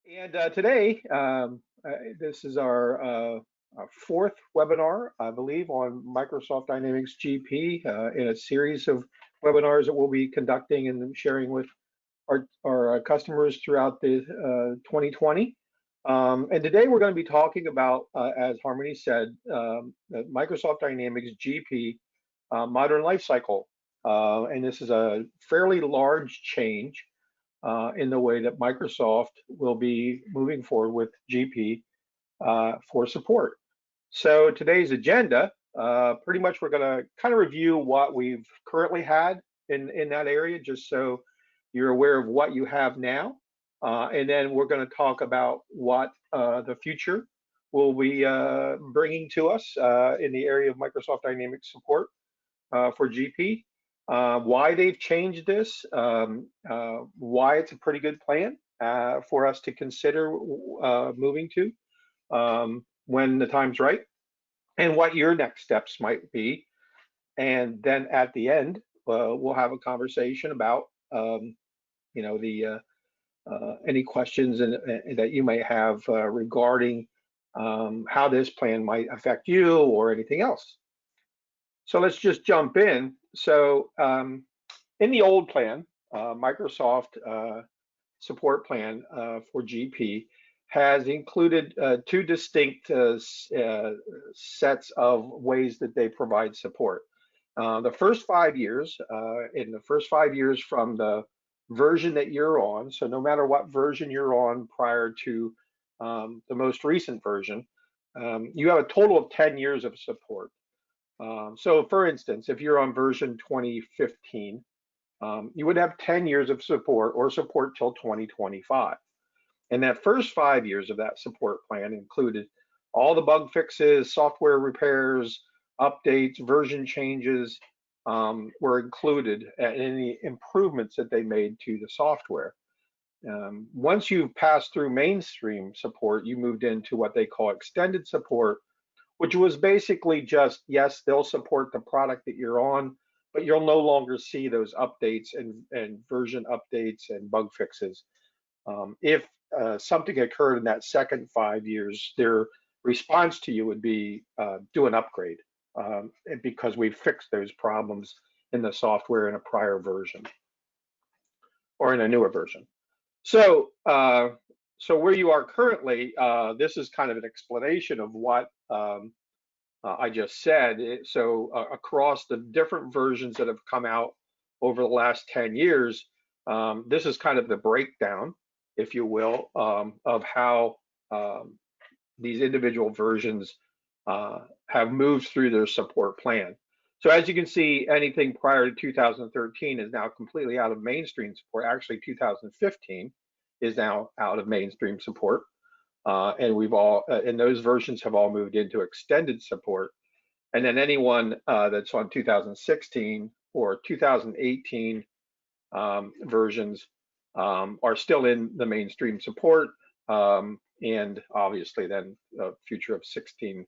And today, this is our fourth webinar, I believe, on Microsoft Dynamics GP in a series of webinars that we'll be conducting and sharing with our customers throughout the 2020. And today we're going to be talking about, as Harmony said, Microsoft Dynamics GP Modern Lifecycle. And this is a fairly large change in the way that Microsoft will be moving forward with GP for support. So today's agenda, pretty much we're going to kind of review what we've currently had in that area, just so you're aware of what you have now. And then we're going to talk about what the future will be bringing to us in the area of Microsoft Dynamics support for GP. Why they've changed this, why it's a pretty good plan for us to consider moving to when the time's right, and what your next steps might be. And then at the end, we'll have a conversation about, the any questions that you may have regarding how this plan might affect you or anything else. So let's just jump in. So in the old plan, Microsoft support plan for GP has included two distinct sets of ways that they provide support. The first 5 years, in the first 5 years from the version that you're on, so no matter what version you're on prior to the most recent version, you have a total of 10 years of support. So for instance, if you're on version 2015, you would have 10 years of support or support till 2025. And that first 5 years of that support plan included all the bug fixes, software repairs, updates, version changes were included, and any improvements that they made to the software. Once you've passed through mainstream support, you moved into what they call extended support, which was basically just, yes, they'll support the product that you're on, but you'll no longer see those updates and version updates and bug fixes. If something occurred in that second 5 years, their response to you would be do an upgrade because we fixed those problems in the software in a prior version or in a newer version. So, so where you are currently, this is kind of an explanation of what I just said. So across the different versions that have come out over the last 10 years, this is kind of the breakdown, if you will, of how these individual versions have moved through their support plan. So as you can see, anything prior to 2013 is now completely out of mainstream support. Actually, 2015 is now out of mainstream support. And and those versions have all moved into extended support. And then anyone that's on 2016 or 2018 versions are still in the mainstream support. And obviously then the future of 16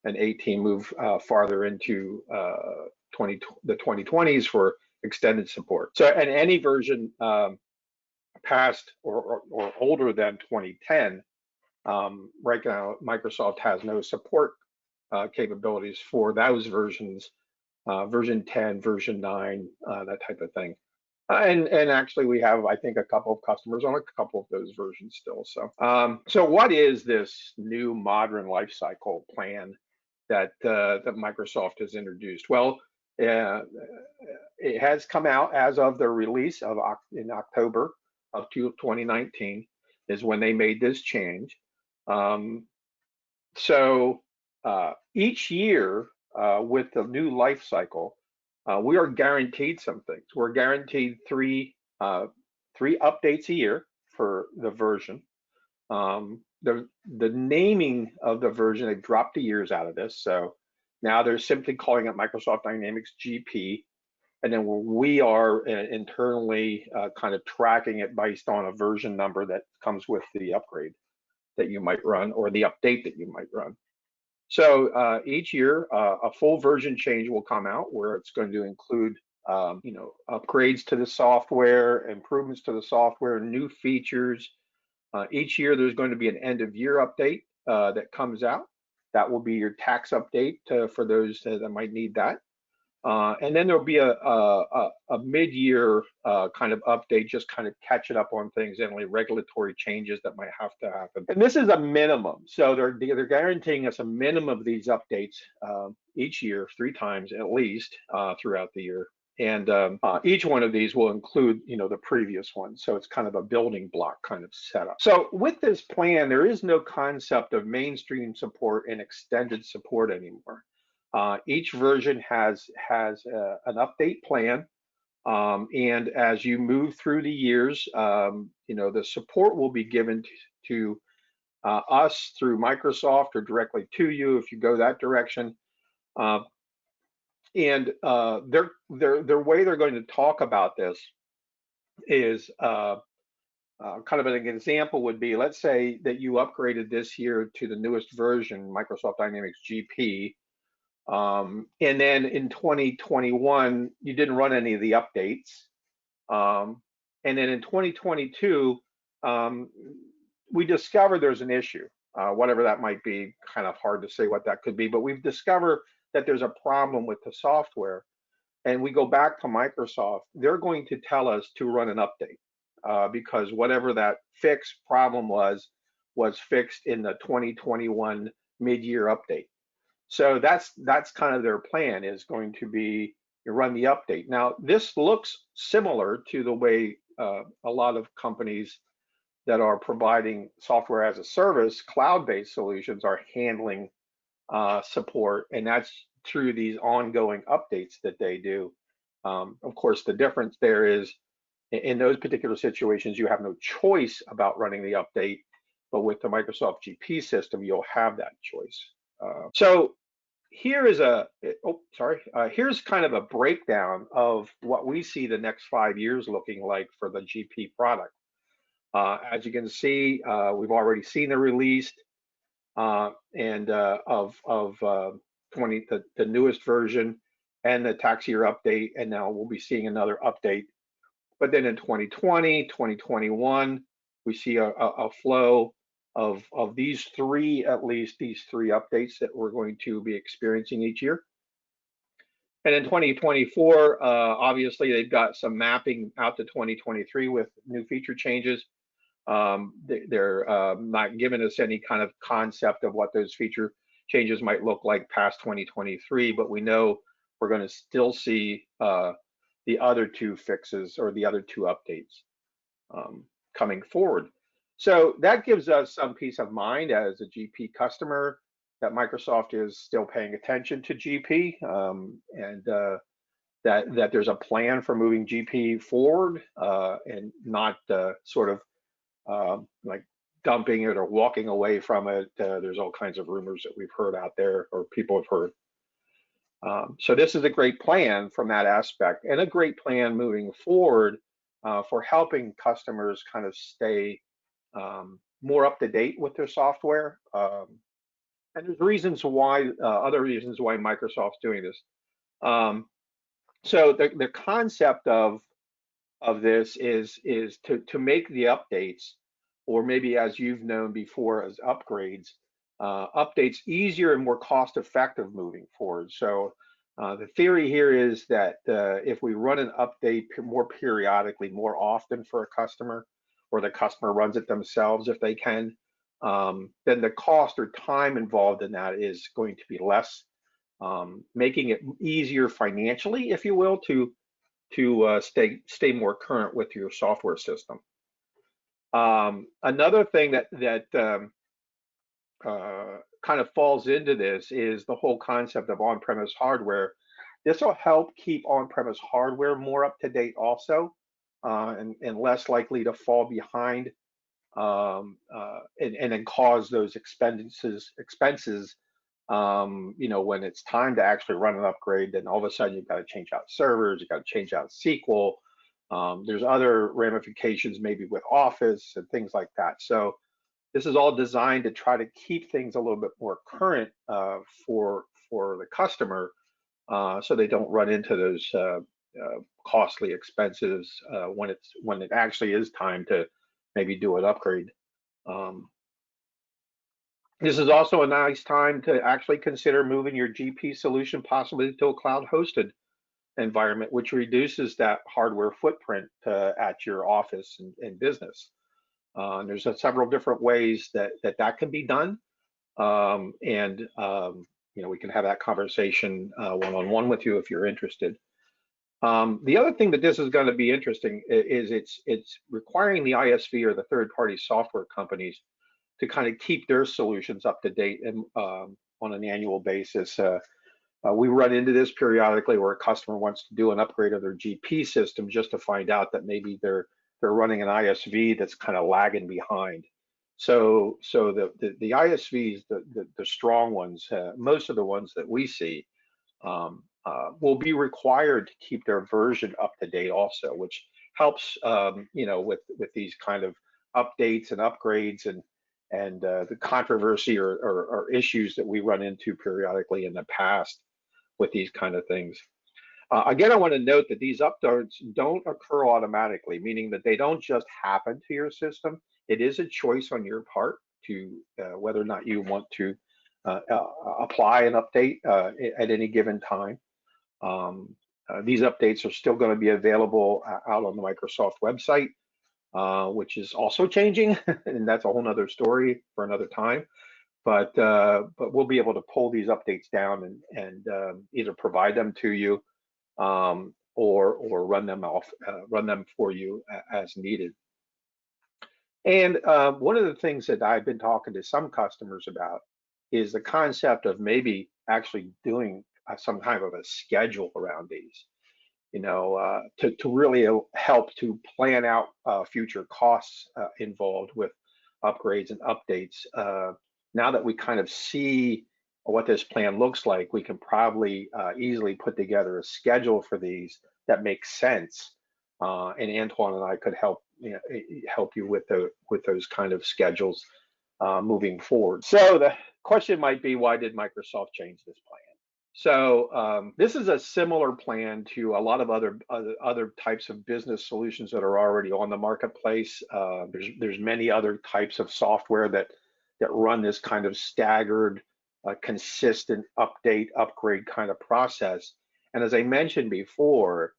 and 18 move farther into the 2020s for extended support. So, and any version past or older than 2010, right now Microsoft has no support capabilities for those versions, version 10, version 9, that type of thing. And actually we have, I think, a couple of customers on a couple of those versions still. So what is this new modern lifecycle plan that Microsoft has introduced? Well, it has come out as of the release in October of 2019 is when they made this change. So each year with the new life cycle, we are guaranteed some things. We're guaranteed three updates a year for the version. The naming of the version, they dropped the years out of this. So now they're simply calling it Microsoft Dynamics GP. And then we are internally kind of tracking it based on a version number that comes with the upgrade that you might run or the update that you might run. So each year, a full version change will come out where it's going to include, upgrades to the software, improvements to the software, new features, Each year there's going to be an end of year update that comes out. That will be your tax update for those that might need that. And then there'll be a mid-year kind of update, just kind of catching up on things and any regulatory changes that might have to happen. And this is a minimum, so they're guaranteeing us a minimum of these updates each year, 3 times at least throughout the year. And each one of these will include, the previous one. So it's kind of a building block kind of setup. So with this plan, there is no concept of mainstream support and extended support anymore. Each version has an update plan, and as you move through the years, the support will be given to us through Microsoft or directly to you if you go that direction. And their way they're going to talk about this is kind of an example would be, let's say that you upgraded this year to the newest version, Microsoft Dynamics GP. And then in 2021, you didn't run any of the updates. And then in 2022, we discovered there's an issue, whatever that might be, kind of hard to say what that could be, but we've discovered that there's a problem with the software. And we go back to Microsoft, they're going to tell us to run an update because whatever that fixed problem was fixed in the 2021 mid-year update. So that's kind of their plan, is going to be you run the update. Now, this looks similar to the way a lot of companies that are providing software as a service, cloud-based solutions, are handling support, and that's through these ongoing updates that they do. Of course, the difference there is in those particular situations, you have no choice about running the update, but with the Microsoft GP system, you'll have that choice. So here is here's kind of a breakdown of what we see the next 5 years looking like for the GP product. As you can see, we've already seen the release of the newest version and the tax year update, and now we'll be seeing another update. But then in 2020, 2021, we see a flow of these three updates that we're going to be experiencing each year. And in 2024, obviously they've got some mapping out to 2023 with new feature changes. They're not giving us any kind of concept of what those feature changes might look like past 2023, but we know we're going to still see the other 2 fixes or the other 2 updates coming forward. So that gives us some peace of mind as a GP customer that Microsoft is still paying attention to GP, and that there's a plan for moving GP forward and not sort of like dumping it or walking away from it. There's all kinds of rumors that we've heard out there, or people have heard. So this is a great plan from that aspect, and a great plan moving forward for helping customers kind of stay more up to date with their software. And there's reasons why, other reasons why Microsoft's doing this. So the concept of this is to make the updates, or maybe as you've known before as upgrades, updates easier and more cost effective moving forward. So the theory here is that if we run an update more periodically, more often for a customer, or the customer runs it themselves if they can, then the cost or time involved in that is going to be less, making it easier financially, if you will, to stay more current with your software system. Another thing that kind of falls into this is the whole concept of on-premise hardware. This will help keep on-premise hardware more up to date also, and less likely to fall behind, and then cause those expenses when it's time to actually run an upgrade. Then all of a sudden you've got to change out servers, you've got to change out SQL. There's other ramifications maybe with Office and things like that. So this is all designed to try to keep things a little bit more current for the customer, so they don't run into those costly expenses when it actually is time to maybe do an upgrade. This is also a nice time to actually consider moving your GP solution possibly to a cloud hosted environment, which reduces that hardware footprint at your office and business. There's several different ways that can be done. We can have that conversation one-on-one with you if you're interested. The other thing that this is going to be interesting is it's requiring the ISV or the third-party software companies to kind of keep their solutions up to date and on an annual basis. We run into this periodically where a customer wants to do an upgrade of their GP system just to find out that maybe they're running an ISV that's kind of lagging behind. So the ISVs, the strong ones, most of the ones that we see, will be required to keep their version up to date also, which helps with these kind of updates and upgrades and the controversy or issues that we run into periodically in the past with these kind of things. Again, I want to note that these updates don't occur automatically, meaning that they don't just happen to your system. It is a choice on your part to whether or not you want to apply an update at any given time. These updates are still going to be available out on the Microsoft website, which is also changing, and that's a whole nother story for another time. But we'll be able to pull these updates down and either provide them to you or run them for you as needed. And one of the things that I've been talking to some customers about is the concept of maybe actually doing some kind of a schedule around these, to really help to plan out future costs involved with upgrades and updates. Now that we kind of see what this plan looks like, we can probably easily put together a schedule for these that makes sense. And Antoine and I could help you with those kind of schedules moving forward. So the question might be, why did Microsoft change this plan? So this is a similar plan to a lot of other types of business solutions that are already on the marketplace. There's many other types of software that run this kind of staggered, consistent upgrade kind of process. And as I mentioned before,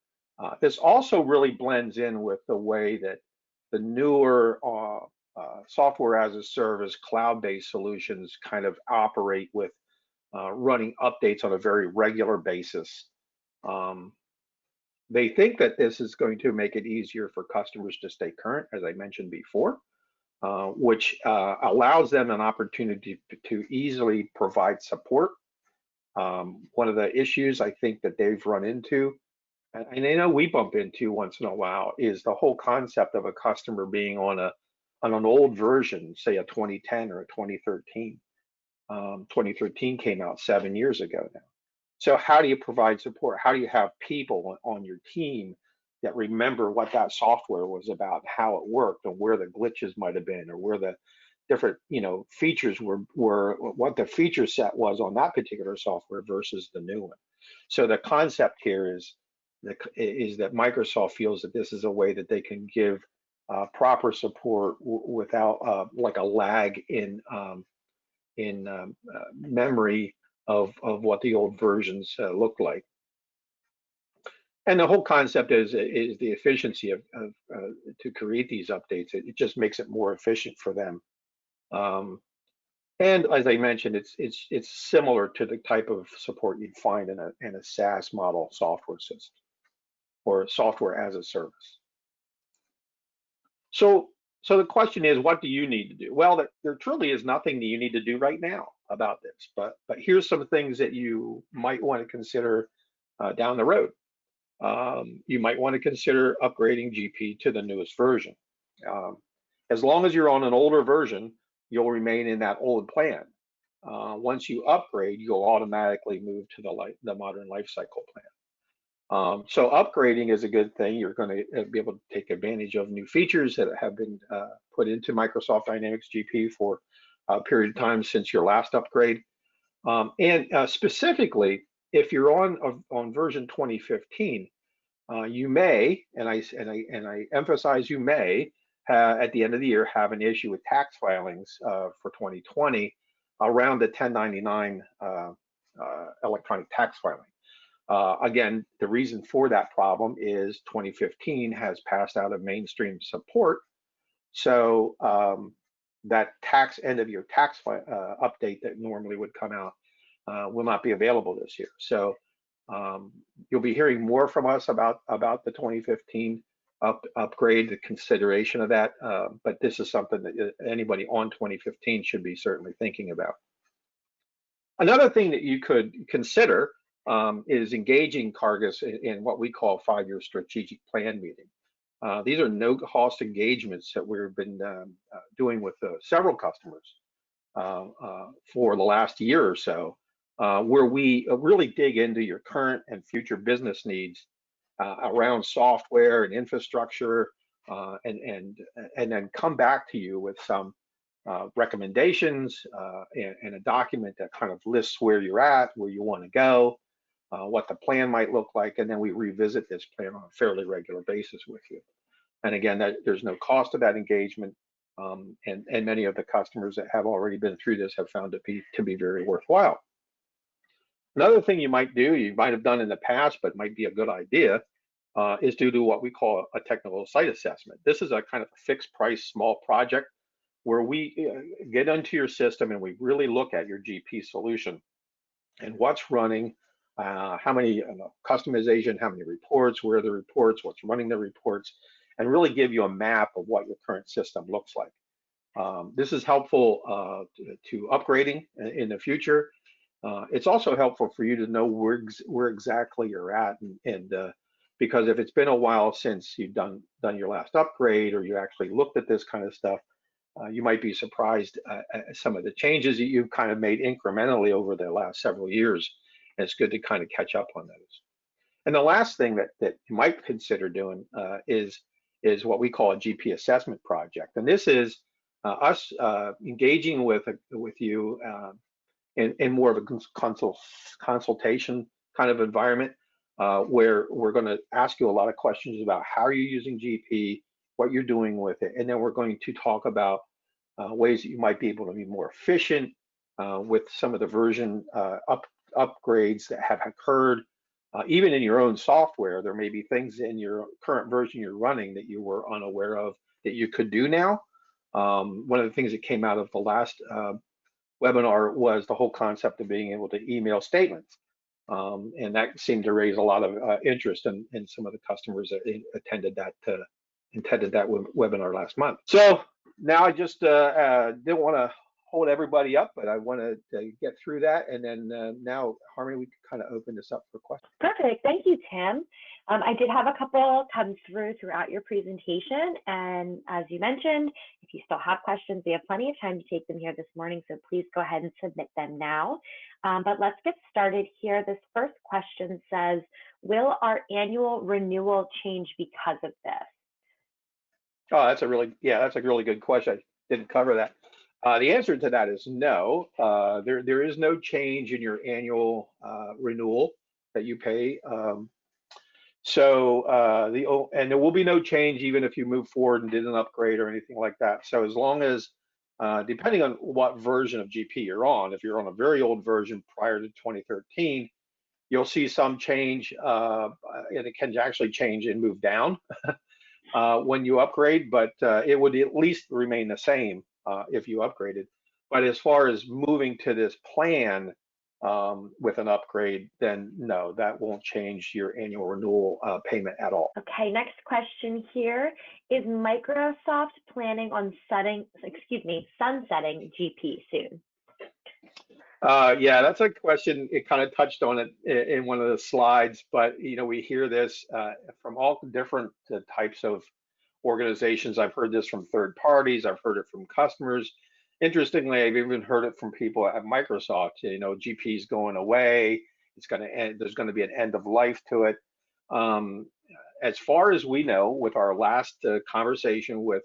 this also really blends in with the way that the newer software as a service, cloud-based solutions kind of operate with running updates on a very regular basis. They think that this is going to make it easier for customers to stay current, as I mentioned before, which allows them an opportunity to easily provide support. One of the issues I think that they've run into, and I know we bump into once in a while, is the whole concept of a customer being on an old version, say a 2010 or a 2013. 2013 came out 7 years ago now. So how do you provide support? How do you have people on your team that remember what that software was about, how it worked, and where the glitches might have been, or where the different features were, what the feature set was on that particular software versus the new one? So the concept here is that Microsoft feels that this is a way that they can give proper support without like a lag in memory of what the old versions look like. And the whole concept is the efficiency of to create these updates. It just makes it more efficient for them. And as I mentioned, it's similar to the type of support you'd find in a SaaS model software system or software as a service. So the question is, what do you need to do? Well, there truly is nothing that you need to do right now about this, but here's some things that you might want to consider down the road. You might want to consider upgrading GP to the newest version. As long as you're on an older version, you'll remain in that old plan. Once you upgrade, you'll automatically move to the Modern Lifecycle plan. So upgrading is a good thing. You're going to be able to take advantage of new features that have been put into Microsoft Dynamics GP for a period of time since your last upgrade. And specifically, if you're on version 2015, you may, and I emphasize you may, at the end of the year have an issue with tax filings for 2020 around the 1099 electronic tax filing. Again, the reason for that problem is 2015 has passed out of mainstream support. So that end of year tax update that normally would come out will not be available this year. So you'll be hearing more from us about the 2015 upgrade, the consideration of that. But this is something that anybody on 2015 should be certainly thinking about. Another thing that you could consider is engaging Cargas in what we call 5-year strategic plan meeting. These are no-cost engagements that we've been doing with several customers for the last year or so, where we really dig into your current and future business needs around software and infrastructure, and then come back to you with some recommendations and a document that kind of lists where you're at, where you want to go, what the plan might look like, and then we revisit this plan on a fairly regular basis with you. And again, there's no cost to that engagement, and many of the customers that have already been through this have found it to be very worthwhile. Another thing you might have done in the past, but might be a good idea, is to do what we call a technical site assessment. This is a kind of a fixed price, small project where we get into your system and we really look at your GP solution and what's running, how many customization, how many reports, where are the reports, what's running the reports, and really give you a map of what your current system looks like. This is helpful to upgrading in the future. It's also helpful for you to know where exactly you're at, and because if it's been a while since you've done your last upgrade or you actually looked at this kind of stuff, you might be surprised at some of the changes that you've kind of made incrementally over the last several years. And it's good to kind of catch up on those. And the last thing that you might consider doing is what we call a GP assessment project. And this is us engaging with you in more of a consultation kind of environment, where we're going to ask you a lot of questions about how you're using GP, what you're doing with it, and then we're going to talk about ways that you might be able to be more efficient with some of the version upgrades that have occurred. Even in your own software, there may be things in your current version you're running that you were unaware of that you could do now. One of the things that came out of the last webinar was the whole concept of being able to email statements. And that seemed to raise a lot of interest in some of the customers that attended that webinar last month. So now I just didn't want to hold everybody up, but I wanted to get through that. And then now, Harmony, we can kind of open this up for questions. Perfect. Thank you, Tim. I did have a couple come throughout your presentation. And as you mentioned, if you still have questions, we have plenty of time to take them here this morning. So please go ahead and submit them now. But let's get started here. This first question says, will our annual renewal change because of this? Oh, that's a really good question. I didn't cover that. The answer to that is no. There is no change in your annual renewal that you pay. And there will be no change even if you move forward and did an upgrade or anything like that. So as long as, depending on what version of GP you're on, if you're on a very old version prior to 2013, you'll see some change, and it can actually change and move down when you upgrade, but it would at least remain the same if you upgraded. But as far as moving to this plan with an upgrade, then no, that won't change your annual renewal payment at all. Okay, next question here. Is Microsoft planning on sunsetting GP soon? Yeah, that's a question. It kind of touched on it in one of the slides, but we hear this from all different types of organizations. I've heard this from third parties. I've heard it from customers. Interestingly, I've even heard it from people at Microsoft. GP is going away. It's going to end. There's going to be an end of life to it. As far as we know, with our last conversation with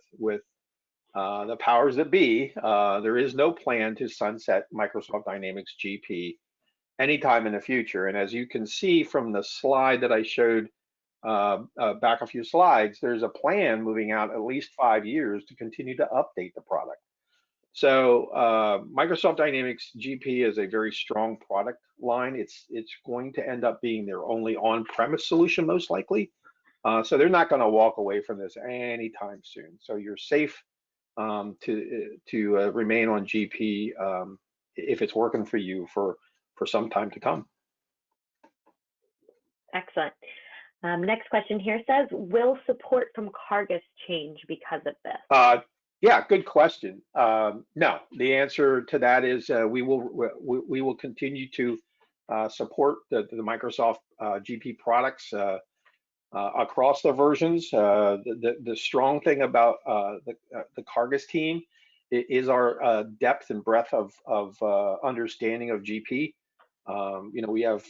the powers that be, there is no plan to sunset Microsoft Dynamics GP anytime in the future. And as you can see from the slide that I showed back a few slides, there's a plan moving out at least 5 years to continue to update the product. So Microsoft Dynamics GP is a very strong product line. It's going to end up being their only on-premise solution, most likely. So they're not going to walk away from this anytime soon. So you're safe to remain on GP if it's working for you for some time to come. Excellent. Next question here says, will support from Cargas change because of this? Yeah, good question. No, the answer to that is we will continue to support the Microsoft GP products across the versions. The strong thing about the Cargas team is our depth and breadth of understanding of GP. We have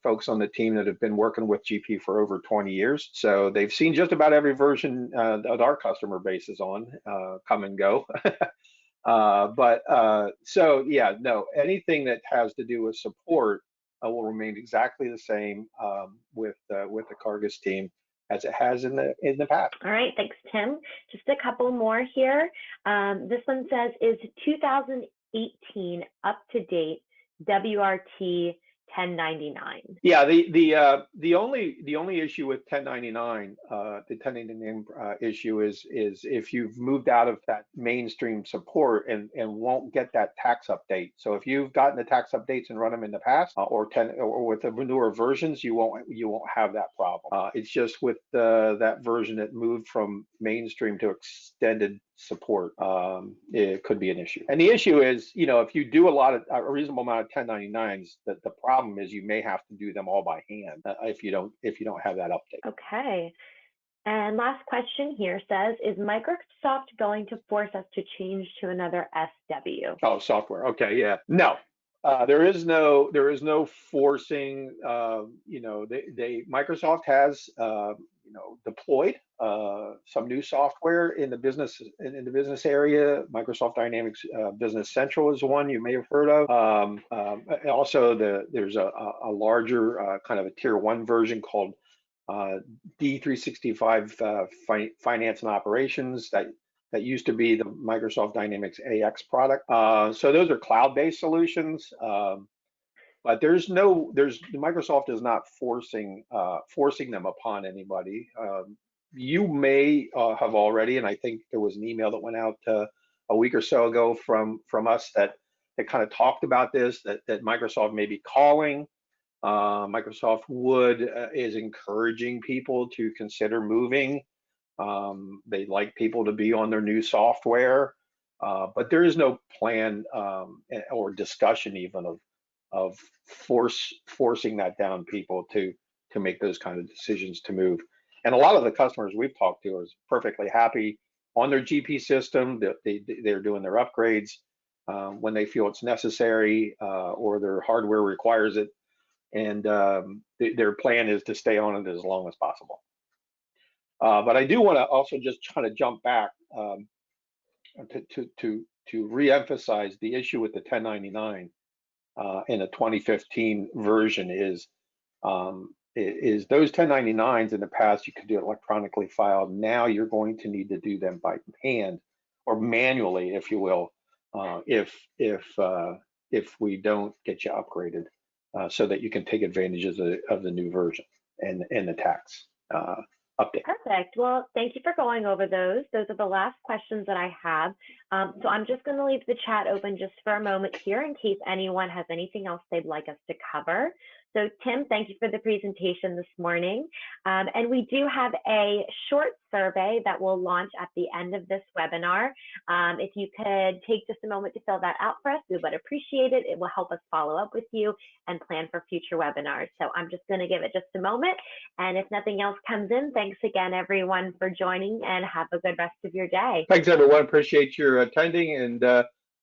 folks on the team that have been working with GP for over 20 years, so they've seen just about every version that our customer base is on come and go. So yeah, no, anything that has to do with support will remain exactly the same with the Cargas team as it has in the past. All right, thanks, Tim. Just a couple more here. This one says, is 2018 up to date WRT 1099? Yeah, the only issue with 1099, the 1099 issue is if you've moved out of that mainstream support and won't get that tax update. So if you've gotten the tax updates and run them in the past, or with the newer versions, you won't have that problem. It's just with that version that moved from mainstream to extended support, it could be an issue. And the issue is, if you do a reasonable amount of 1099s, the problem is you may have to do them all by hand if you don't have that update. Okay. And last question here says, is Microsoft going to force us to change to another SW? Oh, software. Okay, yeah. No. There is no forcing. Microsoft has deployed some new software in the business area. Microsoft Dynamics Business Central is one you may have heard of. Also, there's a larger kind of a tier 1 version called D365 Finance and Operations that used to be the Microsoft Dynamics AX product. So those are cloud-based solutions, but Microsoft is not forcing them upon anybody. You may have already, and I think there was an email that went out a week or so ago from us that kind of talked about this, that Microsoft may be calling. Microsoft is encouraging people to consider moving. They'd like people to be on their new software, but there is no plan or discussion even of forcing that down people to make those kind of decisions to move. And a lot of the customers we've talked to are perfectly happy on their GP system. They're doing their upgrades when they feel it's necessary or their hardware requires it, and their plan is to stay on it as long as possible. But I do want to also just kind of jump back to re-emphasize the issue with the 1099 in a 2015 version is those 1099s in the past you could do it electronically filed. Now you're going to need to do them by hand or manually, if you will, if we don't get you upgraded, so that you can take advantage of the new version and the tax update. Perfect. Well, thank you for going over those. Those are the last questions that I have. So I'm just going to leave the chat open just for a moment here in case anyone has anything else they'd like us to cover. So Tim, thank you for the presentation this morning. And we do have a short survey that will launch at the end of this webinar. If you could take just a moment to fill that out for us, we would appreciate it. It will help us follow up with you and plan for future webinars. So I'm just going to give it just a moment. And if nothing else comes in, thanks again, everyone, for joining, and have a good rest of your day. Thanks, everyone. Appreciate your attending. And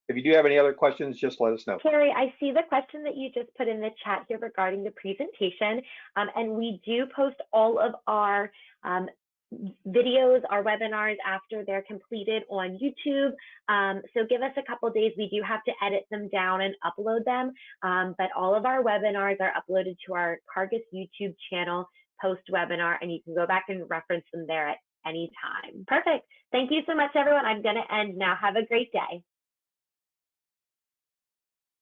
if you do have any other questions, just let us know. Carrie, I see the question that you just put in the chat here regarding the presentation. And we do post all of our videos, our webinars after they're completed on YouTube. So give us a couple days. We do have to edit them down and upload them. But all of our webinars are uploaded to our Cargas YouTube channel post-webinar, and you can go back and reference them there at any time. Perfect. Thank you so much, everyone. I'm going to end now. Have a great day.